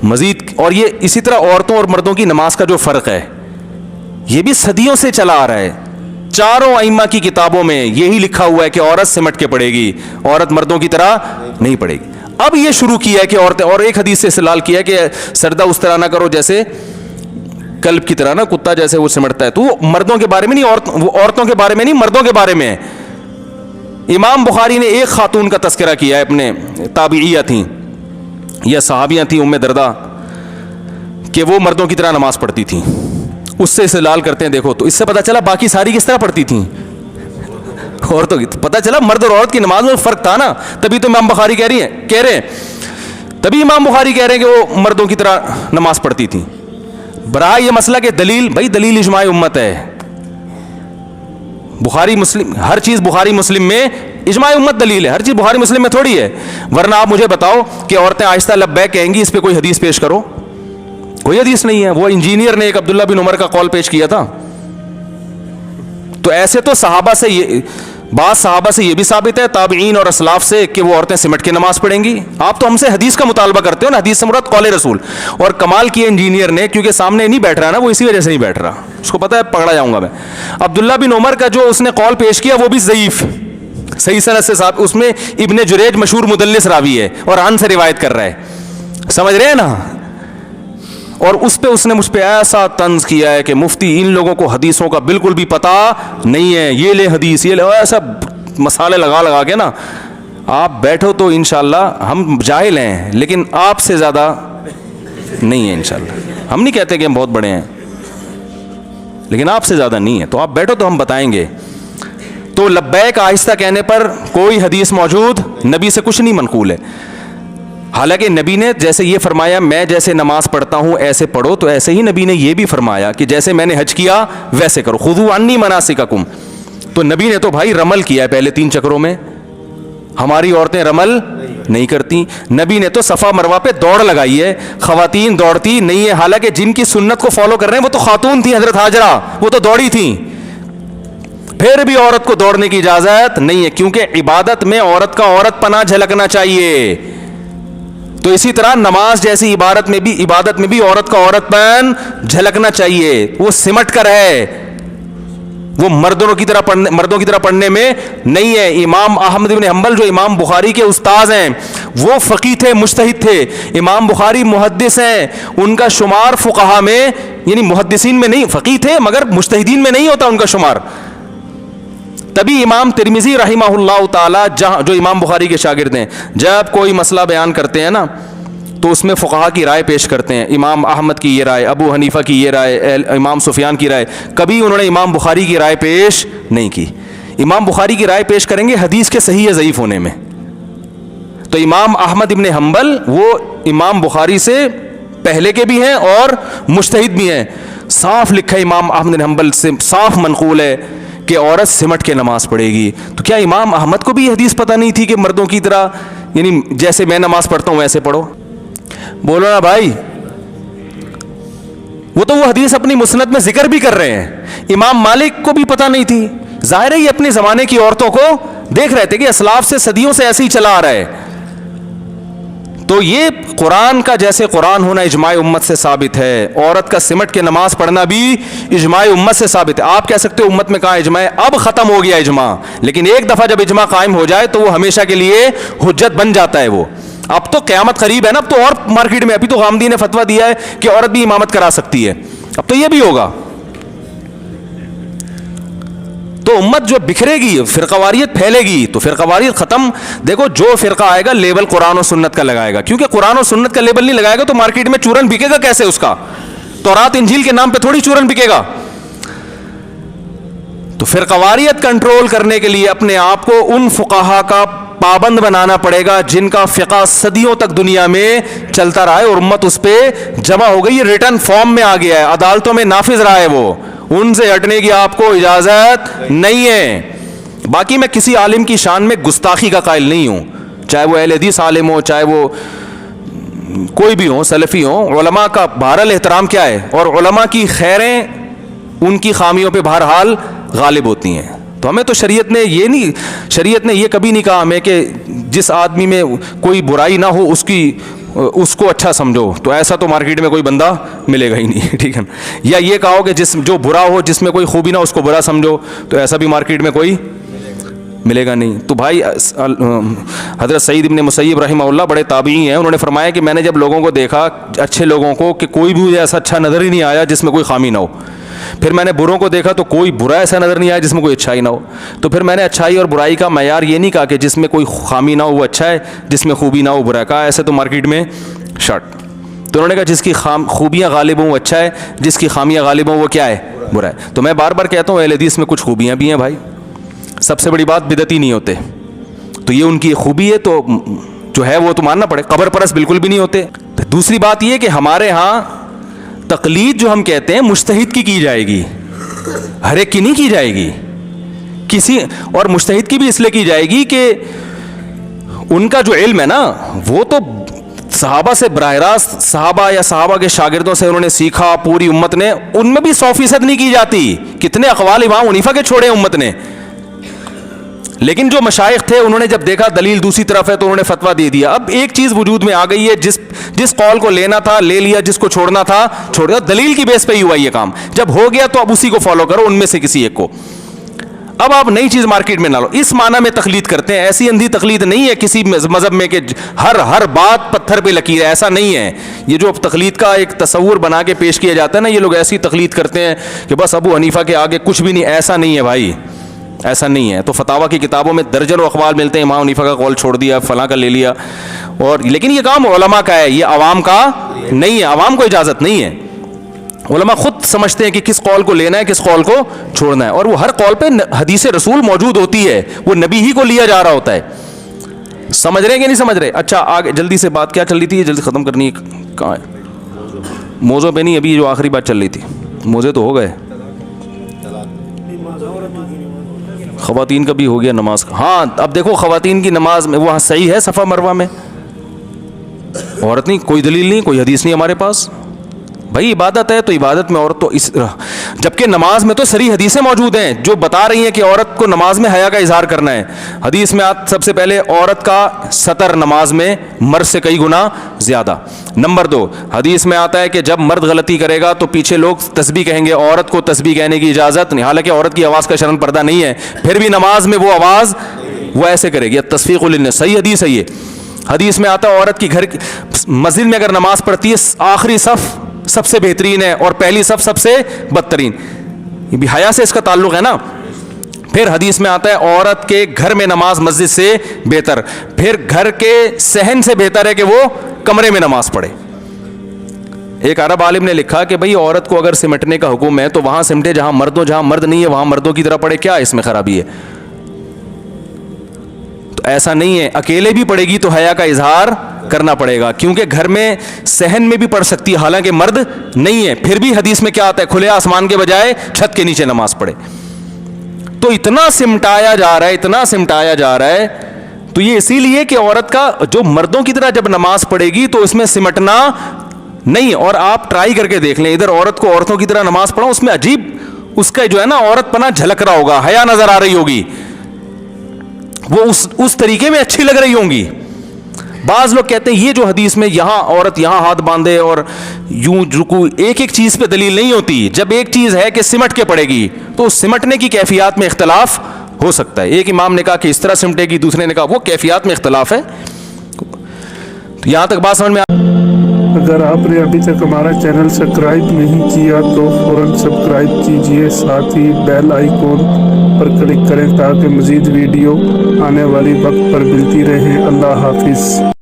مزید. اور یہ اسی طرح عورتوں اور مردوں کی نماز کا جو فرق ہے یہ بھی صدیوں سے چلا آ رہا ہے. چاروں ائمہ کی کتابوں میں یہی لکھا ہوا ہے کہ عورت سمٹ کے پڑھے گی, عورت مردوں کی طرح نہیں پڑھے گی. اب یہ شروع کیا ہے کہ عورتیں, اور ایک حدیث سے استدلال کیا ہے کہ سردہ اس طرح نہ کرو جیسے کلب کی طرح نا, کتا جیسے وہ سمٹتا ہے. تو وہ مردوں کے بارے میں نہیں, وہ عورتوں کے بارے میں نہیں, مردوں کے بارے میں ہے. امام بخاری نے ایک خاتون کا تذکرہ کیا ہے, اپنے تابعیہ تھیں یا صحابیاں تھیں, ام درداء, کہ وہ مردوں کی طرح نماز پڑھتی تھیں. اس سے استدلال کرتے ہیں, دیکھو تو اس سے پتہ چلا باقی ساری کس طرح پڑھتی تھیں, عورتوں کی. پتہ چلا مرد اور عورت کی نماز میں فرق تھا نا, تبھی تو امام بخاری کہہ رہے ہیں تبھی امام بخاری کہہ رہے ہیں کہ وہ مردوں کی طرح نماز پڑھتی تھیں. برائے یہ مسئلہ کہ دلیل, بھائی دلیل اجماع امت ہے. بخاری مسلم, ہر چیز بخاری مسلم میں اجماع امت دلیل ہے, ہر چیز بخاری مسلم میں تھوڑی ہے. ورنہ آپ مجھے بتاؤ کہ عورتیں آہستہ لبیک کہیں گی, اس پہ کوئی حدیث پیش کرو. کوئی حدیث نہیں ہے. وہ انجینئر نے ایک عبداللہ بن عمر کا قول پیش کیا تھا. تو ایسے تو صحابہ سے بعض صحابہ سے یہ بھی ثابت ہے, تابعین اور اسلاف سے, کہ وہ عورتیں سمٹ کے نماز پڑھیں گی. آپ تو ہم سے حدیث کا مطالبہ کرتے ہو نا, حدیث سے مراد قول رسول. اور کمال کیا انجینئر نے, کیونکہ سامنے نہیں بیٹھ رہا نا, وہ اسی وجہ سے نہیں بیٹھ رہا, اس کو پتا ہے پکڑا جاؤں گا میں. عبداللہ بن عمر کا جو اس نے قول پیش کیا وہ بھی ضعیف, صحیح سند سے صاحب, اس میں ابن جریج مشہور مدلس راوی ہے اور عن سے روایت کر رہا ہے, سمجھ رہے ہیں نا. اور اس پہ اس نے مجھ پہ ایسا طنز کیا ہے کہ مفتی ان لوگوں کو حدیثوں کا بالکل بھی پتہ نہیں ہے, یہ لے حدیث, یہ لے, ایسا مسالے لگا کے نا. آپ بیٹھو تو انشاءاللہ ہم جاہل ہیں لیکن آپ سے زیادہ نہیں ہیں انشاءاللہ. ہم نہیں کہتے کہ ہم بہت بڑے ہیں, لیکن آپ سے زیادہ نہیں ہے. تو آپ بیٹھو تو ہم بتائیں گے. تو لبیک آہستہ کہنے پر کوئی حدیث موجود نبی سے کچھ نہیں منقول ہے. حالانکہ نبی نے جیسے یہ فرمایا میں جیسے نماز پڑھتا ہوں ایسے پڑھو, تو ایسے ہی نبی نے یہ بھی فرمایا کہ جیسے میں نے حج کیا ویسے کرو, خذوا عنی مناسککم. تو نبی نے تو بھائی رمل کیا ہے پہلے 3 چکروں میں, ہماری عورتیں رمل نہیں کرتی. نبی نے تو صفا مروہ پہ دوڑ لگائی ہے, خواتین دوڑتی نہیں ہے. حالانکہ جن کی سنت کو فالو کر رہے ہیں وہ تو خاتون تھیں, حضرت ہاجرہ, وہ تو دوڑی تھیں. پھر بھی عورت کو دوڑنے کی اجازت نہیں ہے, کیونکہ عبادت میں عورت کا عورت پنا جھلکنا چاہیے. تو اسی طرح نماز جیسی عبادت میں بھی عورت کا عورت پن جھلکنا چاہیے. وہ سمٹ کر ہے, وہ مردوں کی طرح پڑھنے میں نہیں ہے. امام احمد بن حنبل جو امام بخاری کے استاذ ہیں وہ فقیہ تھے, مجتہد تھے. امام بخاری محدث ہیں, ان کا شمار فقہا میں, یعنی محدثین میں نہیں, فقیہ تھے مگر مجتہدین میں نہیں ہوتا ان کا شمار. تبھی امام ترمذی رحمہ اللہ تعالی, جو امام بخاری کے شاگرد ہیں, جب کوئی مسئلہ بیان کرتے ہیں نا تو اس میں فقہا کی رائے پیش کرتے ہیں. امام احمد کی یہ رائے, ابو حنیفہ کی یہ رائے, امام سفیان کی رائے. کبھی انہوں نے امام بخاری کی رائے پیش نہیں کی. امام بخاری کی رائے پیش کریں گے حدیث کے صحیح یا ضعیف ہونے میں. تو امام احمد ابن حنبل وہ امام بخاری سے پہلے کے بھی ہیں اور مجتہد بھی ہیں. صاف لکھا ہے امام احمد بن حنبل سے, صاف منقول ہے کہ عورت سمٹ کے نماز پڑھے گی. تو کیا امام احمد کو بھی یہ حدیث پتہ نہیں تھی کہ مردوں کی طرح, یعنی جیسے میں نماز پڑھتا ہوں ویسے پڑھو؟ بولو نا بھائی. وہ تو وہ حدیث اپنی مسند میں ذکر بھی کر رہے ہیں. امام مالک کو بھی پتہ نہیں تھی. ظاہر ہے یہ اپنے زمانے کی عورتوں کو دیکھ رہے تھے کہ اسلاف سے صدیوں سے ایسے ہی چلا آ رہا ہے. تو یہ قرآن کا جیسے قرآن ہونا اجماع امت سے ثابت ہے, عورت کا سمٹ کے نماز پڑھنا بھی اجماع امت سے ثابت ہے. آپ کہہ سکتے ہو امت میں کہاں اجماع ہے, اب ختم ہو گیا اجماع, لیکن ایک دفعہ جب اجماع قائم ہو جائے تو وہ ہمیشہ کے لیے حجت بن جاتا ہے. وہ اب تو قیامت قریب ہے نا, اب تو اور مارکیٹ میں, ابھی تو غامدی نے فتویٰ دیا ہے کہ عورت بھی امامت کرا سکتی ہے, اب تو یہ بھی ہوگا. تو امت جو بکھرے گی, فرقواریت پھیلے گی, تو فرقواریت ختم. دیکھو جو فرقہ آئے گا لیبل قرآن و سنت کا لگائے گا, کیونکہ قرآن و سنت کا لیبل نہیں لگائے گا تو مارکیٹ میں چورن بکے گا کیسے اس کا؟ تورات انجیل کے نام پہ تھوڑی چورن بکے گا. تو فرقواریت کنٹرول کرنے کے لیے اپنے آپ کو ان فقہا کا پابند بنانا پڑے گا جن کا فقہ صدیوں تک دنیا میں چلتا رہا ہے اور امت اس پہ جمع ہو گئی. یہ ریٹن فارم میں آ گیا ہے, عدالتوں میں نافذ رہا ہے, وہ ان سے ہٹنے کی آپ کو اجازت نہیں ہے. باقی میں کسی عالم کی شان میں گستاخی کا قائل نہیں ہوں, چاہے وہ اہل حدیث عالم ہو, چاہے وہ کوئی بھی ہو, سلفی ہو. علماء کا بہرحال احترام کیا ہے, اور علماء کی خیریں ان کی خامیوں پہ بہرحال غالب ہوتی ہیں. تو ہمیں تو شریعت نے یہ کبھی نہیں کہا ہمیں کہ جس آدمی میں کوئی برائی نہ ہو اس کی اس کو اچھا سمجھو، تو ایسا تو مارکیٹ میں کوئی بندہ ملے گا ہی نہیں، ٹھیک ہے نا. یا یہ کہو کہ جو برا ہو، جس میں کوئی خوبی نہ اس کو برا سمجھو، تو ایسا بھی مارکیٹ میں کوئی ملے گا نہیں. تو بھائی حضرت سعید ابن مسیب رحمہ اللہ بڑے تابعی ہیں، انہوں نے فرمایا کہ میں نے جب لوگوں کو دیکھا، اچھے لوگوں کو، کہ کوئی بھی مجھے ایسا اچھا نظر ہی نہیں آیا جس میں کوئی خامی نہ ہو. پھر میں نے بروں کو دیکھا تو کوئی برا ایسا نظر نہیں آیا جس میں کوئی اچھائی نہ ہو. تو پھر میں نے اچھائی اور برائی کا معیار یہ نہیں کہا کہ جس میں کوئی خامی نہ ہو وہ اچھا ہے، جس میں خوبی نہ ہو برا ہے. کہا ایسے تو مارکیٹ میں شرٹ. تو انہوں نے کہا جس کی خوبیاں غالب ہوں وہ اچھا ہے، جس کی خامیاں غالب ہوں وہ کیا ہے، برا ہے. تو میں بار بار کہتا ہوں اہل حدیث میں کچھ خوبیاں بھی ہیں بھائی. سب سے بڑی بات بدعتی نہیں ہوتے، تو یہ ان کی خوبی ہے، تو جو ہے وہ تو ماننا پڑے. قبر پرست بالکل بھی نہیں ہوتے. دوسری بات یہ کہ ہمارے ہاں تقلید جو ہم کہتے ہیں مجتہد کی جائے گی، ہر ایک کی نہیں کی جائے گی کسی. اور مجتہد کی بھی اس لیے کی جائے گی کہ ان کا جو علم ہے نا وہ تو صحابہ سے براہ راست، صحابہ یا صحابہ کے شاگردوں سے انہوں نے سیکھا. پوری امت نے، ان میں بھی 100% نہیں کی جاتی. کتنے اقوال امام حنیفہ کے چھوڑے امت نے، لیکن جو مشائخ تھے انہوں نے جب دیکھا دلیل دوسری طرف ہے تو انہوں نے فتویٰ دے دیا. اب ایک چیز وجود میں آ گئی ہے، جس قول کو لینا تھا لے لیا، جس کو چھوڑنا تھا چھوڑ دیا. دلیل کی بیس پہ ہی ہوا یہ کام. جب ہو گیا تو اب اسی کو فالو کرو، ان میں سے کسی ایک کو. اب آپ نئی چیز مارکیٹ میں نہ لو. اس معنی میں تقلید کرتے ہیں، ایسی اندھی تقلید نہیں ہے کسی مذہب میں کہ ہر بات پتھر پہ لکیر ہے، ایسا نہیں ہے. یہ جو تقلید کا ایک تصور بنا کے پیش کیا جاتا ہے نا، یہ لوگ ایسی تقلید کرتے ہیں کہ بس ابو حنیفہ کے آگے کچھ بھی نہیں. ایسا نہیں ہے بھائی، ایسا نہیں ہے. تو فتاویٰ کی کتابوں میں درجنوں اقوال ملتے ہیں، امام حنیفہ کا قول چھوڑ دیا، فلاں کا لے لیا. اور لیکن یہ کام علماء کا ہے، یہ عوام کا نہیں ہے. عوام کو اجازت نہیں ہے. علماء خود سمجھتے ہیں کہ کس قول کو لینا ہے، کس قول کو چھوڑنا ہے. اور وہ ہر قول پہ حدیث رسول موجود ہوتی ہے، وہ نبی ہی کو لیا جا رہا ہوتا ہے. سمجھ رہے ہیں کہ نہیں سمجھ رہے؟ اچھا آگے جلدی سے بات کیا چل رہی تھی، یہ جلدی ختم کرنی ہے. کہاں ہے موضوع پہ؟ نہیں، ابھی جو آخری بات چل رہی تھی. موضوع تو ہو گئے. خواتین کا بھی ہو گیا نماز کا. ہاں اب دیکھو خواتین کی نماز میں وہاں صحیح ہے صفا مروہ میں، عورت نہیں، کوئی دلیل نہیں، کوئی حدیث نہیں ہمارے پاس. بھائی عبادت ہے تو عبادت میں عورت تو جبکہ نماز میں تو صریح حدیثیں موجود ہیں جو بتا رہی ہیں کہ عورت کو نماز میں حیا کا اظہار کرنا ہے. حدیث میں سب سے پہلے عورت کا سطر نماز میں مرد سے کئی گنا زیادہ. نمبر 2 حدیث میں آتا ہے کہ جب مرد غلطی کرے گا تو پیچھے لوگ تسبیح کہیں گے، عورت کو تسبیح کہنے کی اجازت نہیں، حالانکہ عورت کی آواز کا شرن پردہ نہیں ہے، پھر بھی نماز میں وہ آواز وہ ایسے کرے گی. تصفیق للناس، صحیح حدیث ہے یہ. حدیث میں آتا ہے عورت کی گھر مسجد میں اگر نماز پڑھتی ہے آخری صف سب سے بہترین ہے اور پہلی صف سب سے بدترین. یہ بھی حیا سے اس کا تعلق ہے نا. پھر حدیث میں آتا ہے عورت کے گھر میں نماز مسجد سے بہتر، پھر گھر کے صحن سے بہتر ہے کہ وہ کمرے میں نماز پڑھے. ایک عرب عالم نے لکھا کہ بھئی عورت کو اگر سمٹنے کا حکم ہے تو وہاں سمٹے جہاں مرد ہو، جہاں مرد نہیں ہے وہاں مردوں کی طرح پڑھے. کیا اس میں خرابی ہے؟ تو ایسا نہیں ہے، اکیلے بھی پڑھے گی تو حیا کا اظہار کرنا پڑے گا، کیونکہ گھر میں صحن میں بھی پڑھ سکتی ہے حالانکہ مرد نہیں ہے. پھر بھی حدیث میں کیا آتا ہے؟ کھلے آسمان کے بجائے چھت کے نیچے نماز پڑھے. تو اتنا سمٹایا جا رہا ہے، اتنا سمٹایا جا رہا ہے. تو یہ اسی لیے کہ عورت کا جو مردوں کی طرح جب نماز پڑھے گی تو اس میں سمٹنا نہیں. اور آپ ٹرائی کر کے دیکھ لیں، ادھر عورت کو عورتوں کی طرح نماز پڑھو، اس میں عجیب اس کا جو ہے نا عورت پنا جھلک رہا ہوگا، حیا نظر آ رہی ہوگی، وہ اس طریقے میں اچھی لگ رہی ہوں گی. بعض لوگ کہتے ہیں یہ جو حدیث میں یہاں عورت یہاں ہاتھ باندھے اور یوں رکو، ایک ایک چیز پہ دلیل نہیں ہوتی. جب ایک چیز ہے کہ سمٹ کے پڑے گی تو اس سمٹنے کی کیفیات میں اختلاف ہو سکتا ہے. ایک امام نے کہا کہ اس طرح سمٹے گی، دوسرے نے کہا وہ کیفیات میں اختلاف ہے. تو یہاں تک بات سمجھ میں اگر آپ نے ابھی تک ہمارا چینل سبسکرائب نہیں کیا تو فوراً سبسکرائب کیجئے، ساتھ ہی بیل آئیکن پر کلک کریں تاکہ مزید ویڈیو آنے والی وقت پر ملتی رہیں. اللہ حافظ.